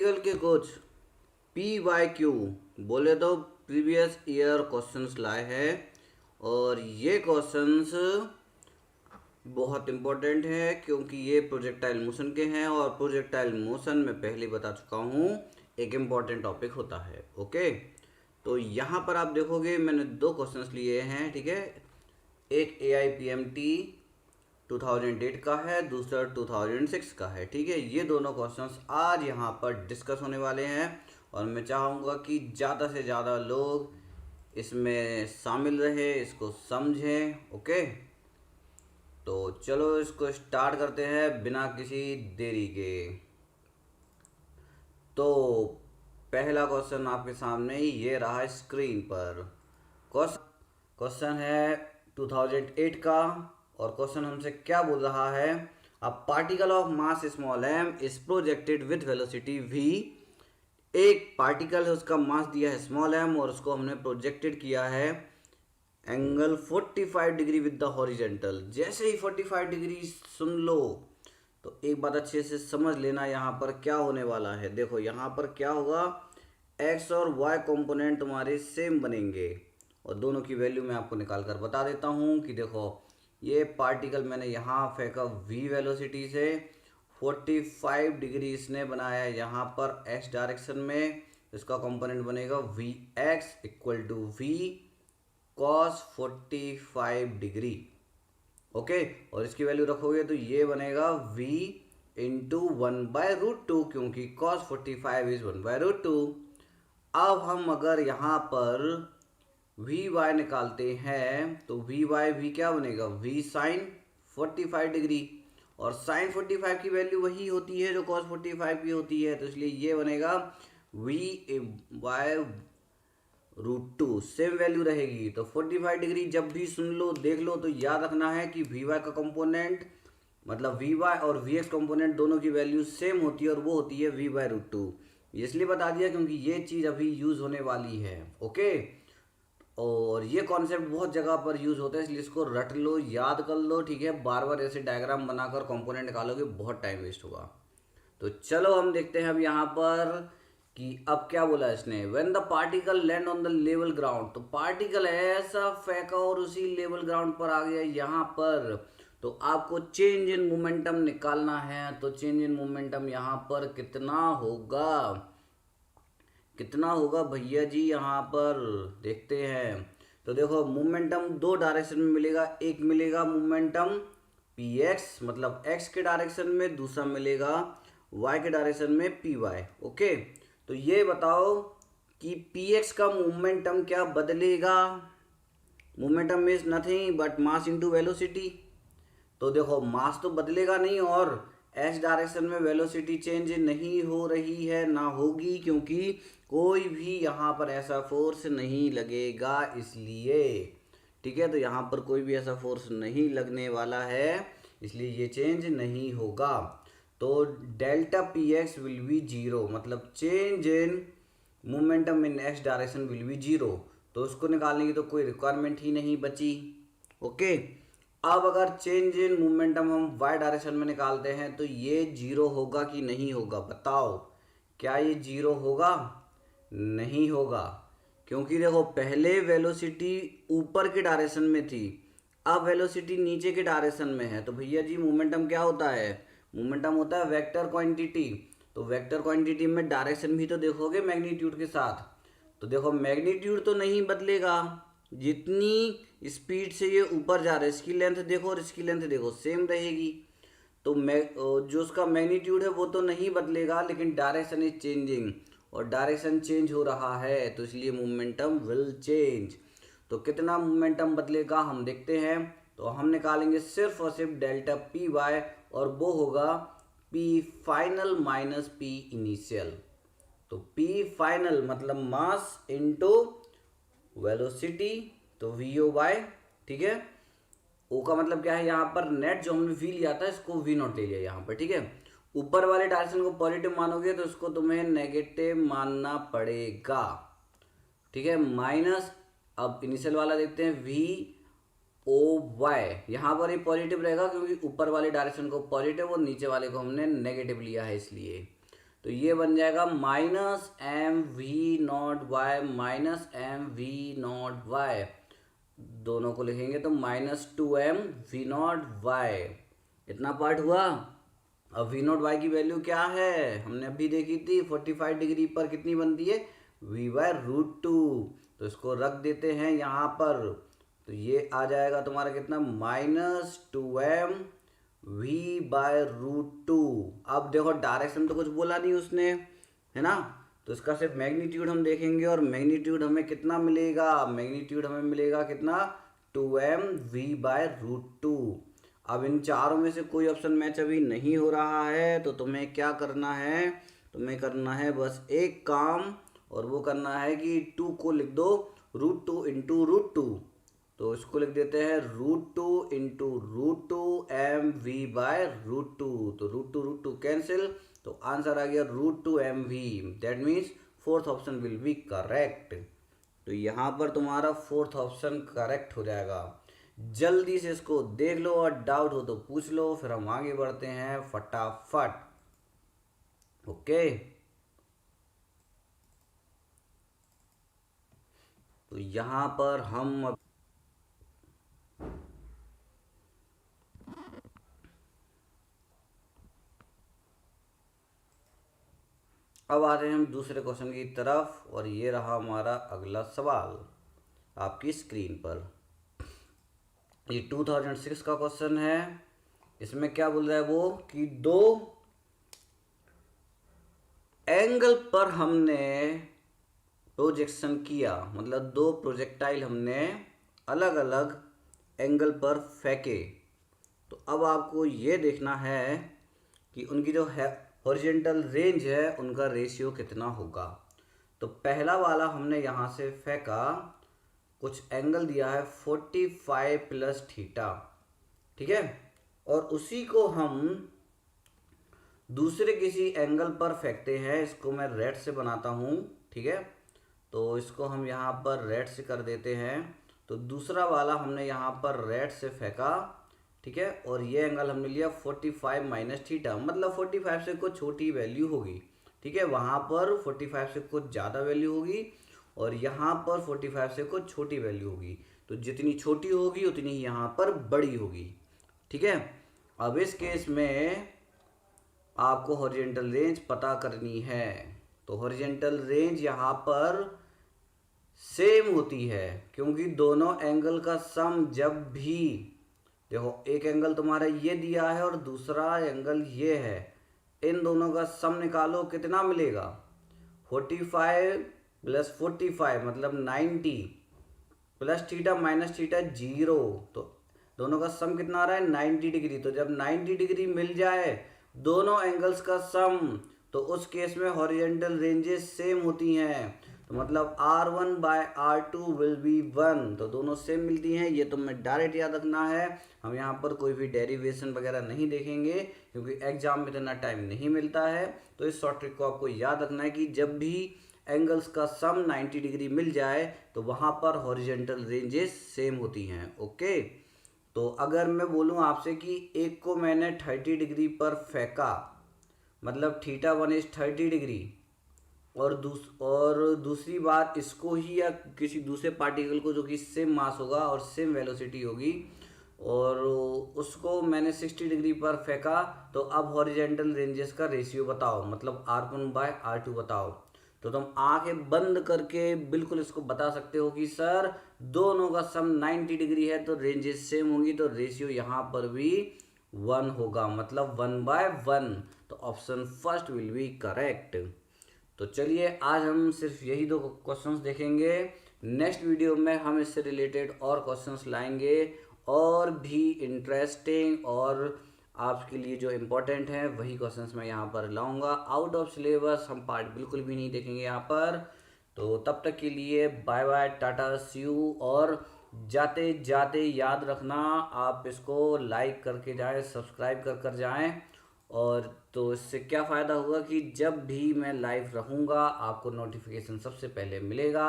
Particle के कुछ P Y Q बोले तो प्रीवियस ईयर क्वेश्चंस लाए हैं और ये क्वेश्चंस बहुत इंपॉर्टेंट है क्योंकि ये प्रोजेक्टाइल मोशन के हैं और प्रोजेक्टाइल मोशन में पहले बता चुका हूँ एक इम्पॉर्टेंट टॉपिक होता है। ओके, तो यहाँ पर आप देखोगे मैंने दो क्वेश्चंस लिए हैं, ठीक है। एक AIPMT 2008 का है, दूसरा 2006 का है, ठीक है। ये दोनों क्वेश्चंस आज यहाँ पर डिस्कस होने वाले हैं और मैं चाहूँगा कि ज़्यादा से ज़्यादा लोग इसमें शामिल रहे, इसको समझें। ओके, तो चलो इसको स्टार्ट करते हैं बिना किसी देरी के। तो पहला क्वेश्चन आपके सामने ये रहा स्क्रीन पर। क्वेश्चन है 2008 का और क्वेश्चन हमसे क्या बोल रहा है, a particle of mass small m is projected with velocity v। एक पार्टिकल है, उसका मास दिया है स्मॉल m और उसको हमने प्रोजेक्टेड किया है angle 45 degree with the horizontal. जैसे ही 45 डिग्री सुन लो तो एक बात अच्छे से समझ लेना, यहाँ पर क्या होने वाला है। देखो यहाँ पर क्या होगा, x और y कंपोनेंट तुम्हारे सेम बनेंगे और दोनों की वैल्यू मैं आपको निकाल कर बता देता हूँ कि देखो ये पार्टिकल मैंने यहाँ फेंका v वेलोसिटी से, 45 डिग्री इसने बनाया यहाँ पर x डायरेक्शन में, इसका कंपोनेंट बनेगा vx equal to v cos 45 degree. Okay, और इसकी वैल्यू रखोगे तो ये बनेगा v इंटू 1/√2 क्योंकि cos 45 इज 1/√2। अब हम अगर यहाँ पर वी वाई निकालते हैं तो वी वाई भी क्या बनेगा, v साइन 45 डिग्री और साइन 45 की वैल्यू वही होती है जो cos 45 की होती है, तो इसलिए ये बनेगा v/√2, सेम वैल्यू रहेगी। तो 45 डिग्री जब भी सुन लो देख लो तो याद रखना है कि वी वाई का कंपोनेंट मतलब वी वाई और वी एक्स कंपोनेंट दोनों की वैल्यू सेम होती है और वो होती है v/√2। इसलिए बता दिया क्योंकि ये चीज़ अभी यूज़ होने वाली है। ओके, और ये कॉन्सेप्ट बहुत जगह पर यूज़ होता है इसलिए इसको रट लो, याद कर लो, ठीक है। बार बार ऐसे डायग्राम बनाकर कंपोनेंट निकालोगे बहुत टाइम वेस्ट होगा। तो चलो हम देखते हैं अब यहाँ पर कि अब क्या बोला इसने, when the particle land on the level ground. तो पार्टिकल ऐसा फेंका और उसी लेवल ग्राउंड पर आ गया यहाँ पर, तो आपको चेंज इन मोमेंटम निकालना है। तो चेंज इन मोमेंटम यहाँ पर कितना होगा भैया जी, यहाँ पर देखते हैं। तो देखो मोमेंटम दो डायरेक्शन में मिलेगा, एक मिलेगा मोमेंटम px मतलब x के डायरेक्शन में, दूसरा मिलेगा y के डायरेक्शन में py। ओके, तो ये बताओ कि px का मोमेंटम क्या बदलेगा। Momentum is nothing but mass into velocity. तो देखो मास तो बदलेगा नहीं और x डायरेक्शन में वेलोसिटी चेंज नहीं हो रही है, ना होगी, क्योंकि कोई भी यहाँ पर ऐसा फोर्स नहीं लगेगा इसलिए, ठीक है। तो यहाँ पर कोई भी ऐसा फोर्स नहीं लगने वाला है इसलिए ये चेंज नहीं होगा। तो delta P X will be zero, मतलब change in momentum in X direction will be zero. तो उसको निकालने की तो कोई रिक्वायरमेंट ही नहीं बची। ओके, अब अगर चेंज इन मोमेंटम हम y डायरेक्शन में निकालते हैं तो ये जीरो होगा कि नहीं होगा, बताओ। क्या ये जीरो होगा? नहीं होगा, क्योंकि देखो पहले वेलोसिटी ऊपर के डायरेक्शन में थी, अब वेलोसिटी नीचे के डायरेक्शन में है। तो भैया जी मोमेंटम क्या होता है, मोमेंटम होता है वेक्टर क्वांटिटी। तो वेक्टर क्वांटिटी में डायरेक्शन भी तो देखोगे मैग्नीट्यूड के साथ। तो देखो मैग्नीट्यूड तो नहीं बदलेगा, जितनी स्पीड से ये ऊपर जा रहा है इसकी लेंथ देखो और इसकी लेंथ देखो सेम रहेगी। तो जो उसका मैग्नीट्यूड है वो तो नहीं बदलेगा, लेकिन डायरेक्शन इज चेंजिंग और डायरेक्शन चेंज हो रहा है तो इसलिए मोमेंटम विल चेंज। तो कितना मोमेंटम बदलेगा हम देखते हैं। तो हम निकालेंगे सिर्फ और सिर्फ डेल्टा पी वाई और वो होगा P final minus P initial. तो पी फाइनल मतलब मास इनटू वेलोसिटी, तो वी ओ बाय, ठीक है। ओ का मतलब क्या है, यहाँ पर नेट जो हमने वी लिया था इसको वी नॉट ले लिया यहाँ पर, ठीक है। ऊपर वाले डायरेक्शन को पॉजिटिव मानोगे तो इसको तुम्हें नेगेटिव मानना पड़ेगा, ठीक है। माइनस, अब इनिशियल वाला देखते हैं वी ओ वाई, यहाँ पर ये पॉजिटिव रहेगा क्योंकि ऊपर वाले डायरेक्शन को पॉजिटिव और नीचे वाले को हमने नेगेटिव लिया है इसलिए। तो ये बन जाएगा minus M V not Y minus M V not Y, दोनों को लिखेंगे तो minus 2m V not Y. इतना पार्ट हुआ। अब वी नॉट वाई की वैल्यू क्या है, हमने अभी देखी थी 45 डिग्री पर कितनी बनती है, v/√2। तो इसको रख देते हैं यहाँ पर, तो ये आ जाएगा तुम्हारा कितना, -2m v/√2। अब देखो डायरेक्शन तो कुछ बोला नहीं उसने, है ना, तो इसका सिर्फ मैग्नीट्यूड हम देखेंगे और मैग्नीट्यूड हमें कितना मिलेगा, मैग्नीट्यूड हमें मिलेगा कितना, 2m v/√2। अब इन चारों में से कोई ऑप्शन मैच अभी नहीं हो रहा है, तो तुम्हें क्या करना है, तुम्हें करना है बस एक काम, और वो करना है कि 2 को लिख दो √2 इंटू √2। तो इसको लिख देते हैं √2 इंटू √2 mv/√2। तो √2 कैंसिल, तो आंसर आ गया √2 mv। That means fourth option will be correct. तो यहाँ पर तुम्हारा फोर्थ ऑप्शन करेक्ट हो जाएगा। जल्दी से इसको देख लो और डाउट हो तो पूछ लो, फिर हम आगे बढ़ते हैं फटाफट। ओके, तो यहाँ पर हम अब आ रहे हैं हम दूसरे क्वेश्चन की तरफ, और ये रहा हमारा अगला सवाल आपकी स्क्रीन पर। ये 2006 का क्वेश्चन है। इसमें क्या बोल रहा है वो कि दो एंगल पर हमने प्रोजेक्शन किया, मतलब दो प्रोजेक्टाइल हमने अलग अलग एंगल पर फेंके। तो अब आपको ये देखना है कि उनकी जो है हॉरिजेंटल रेंज है उनका रेशियो कितना होगा। तो पहला वाला हमने यहाँ से फेंका, कुछ एंगल दिया है 45 प्लस थीटा, ठीक है, और उसी को हम दूसरे किसी एंगल पर फेंकते हैं। इसको मैं रेड से बनाता हूँ, ठीक है, तो इसको हम यहाँ पर रेड से कर देते हैं। तो दूसरा वाला हमने यहाँ पर रेड से फेंका, ठीक है, और ये एंगल हमने लिया 45 माइनस थीटा, मतलब 45 से कुछ छोटी वैल्यू होगी, ठीक है, वहाँ पर 45 से कुछ ज़्यादा वैल्यू होगी और यहाँ पर 45 से कुछ छोटी वैल्यू होगी। तो जितनी छोटी होगी उतनी ही यहाँ पर बड़ी होगी, ठीक है। अब इस केस में आपको हॉरिजेंटल रेंज पता करनी है। तो हॉरिजेंटल रेंज यहाँ पर सेम होती है, क्योंकि दोनों एंगल का सम जब भी, देखो एक एंगल तुम्हारा ये दिया है और दूसरा एंगल ये है, इन दोनों का सम निकालो कितना मिलेगा, 45 प्लस 45 मतलब 90 प्लस थीटा माइनस थीटा 0। तो दोनों का सम कितना आ रहा है, 90 डिग्री। तो जब 90 डिग्री मिल जाए दोनों एंगल्स का सम, तो उस केस में हॉरिजेंटल रेंजेस सेम होती हैं। तो मतलब R1/R2 विल बी 1। तो दोनों सेम मिलती हैं, ये तुम्हें डायरेक्ट याद रखना है। हम यहाँ पर कोई भी डेरिवेशन वगैरह नहीं देखेंगे क्योंकि एग्जाम में इतना टाइम नहीं मिलता है। तो इस शॉर्ट ट्रिक को आपको याद रखना है कि जब भी एंगल्स का सम 90 डिग्री मिल जाए तो वहाँ पर हॉरिजेंटल रेंजेस सेम होती हैं। ओके, तो अगर मैं बोलूँ आपसे कि एक को मैंने 30 डिग्री पर फेंका, मतलब θ1 इज 30 डिग्री, और दूसरी बात इसको ही या किसी दूसरे पार्टिकल को जो कि सेम मास होगा और सेम वेलोसिटी होगी, और उसको मैंने 60 डिग्री पर फेंका, तो अब हॉरिजेंटल रेंजेस का रेशियो बताओ, मतलब R1/R2 बताओ। तो तुम आंखें बंद करके बिल्कुल इसको बता सकते हो कि सर दोनों का सम 90 डिग्री है तो रेंजेस सेम होंगी, तो रेशियो यहाँ पर भी 1 होगा, मतलब 1/1। तो option first will be correct. तो चलिए आज हम सिर्फ यही दो क्वेश्चंस देखेंगे। नेक्स्ट वीडियो में हम इससे रिलेटेड और क्वेश्चंस लाएंगे, और भी इंटरेस्टिंग और आपके लिए जो इम्पोर्टेंट है वही क्वेश्चंस मैं यहाँ पर लाऊंगा। आउट ऑफ सिलेबस हम पार्ट बिल्कुल भी नहीं देखेंगे यहाँ पर। तो तब तक के लिए bye bye, tata, see you. और जाते जाते याद रखना, आप इसको लाइक करके जाएं, सब्सक्राइब कर जाएं। और तो इससे क्या फ़ायदा होगा कि जब भी मैं लाइव रहूँगा आपको नोटिफिकेशन सबसे पहले मिलेगा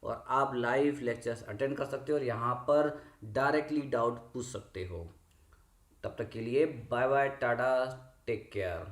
और आप लाइव लेक्चर्स अटेंड कर सकते हो और यहाँ पर डायरेक्टली डाउट पूछ सकते हो। तब तक के लिए bye bye, tata, take care.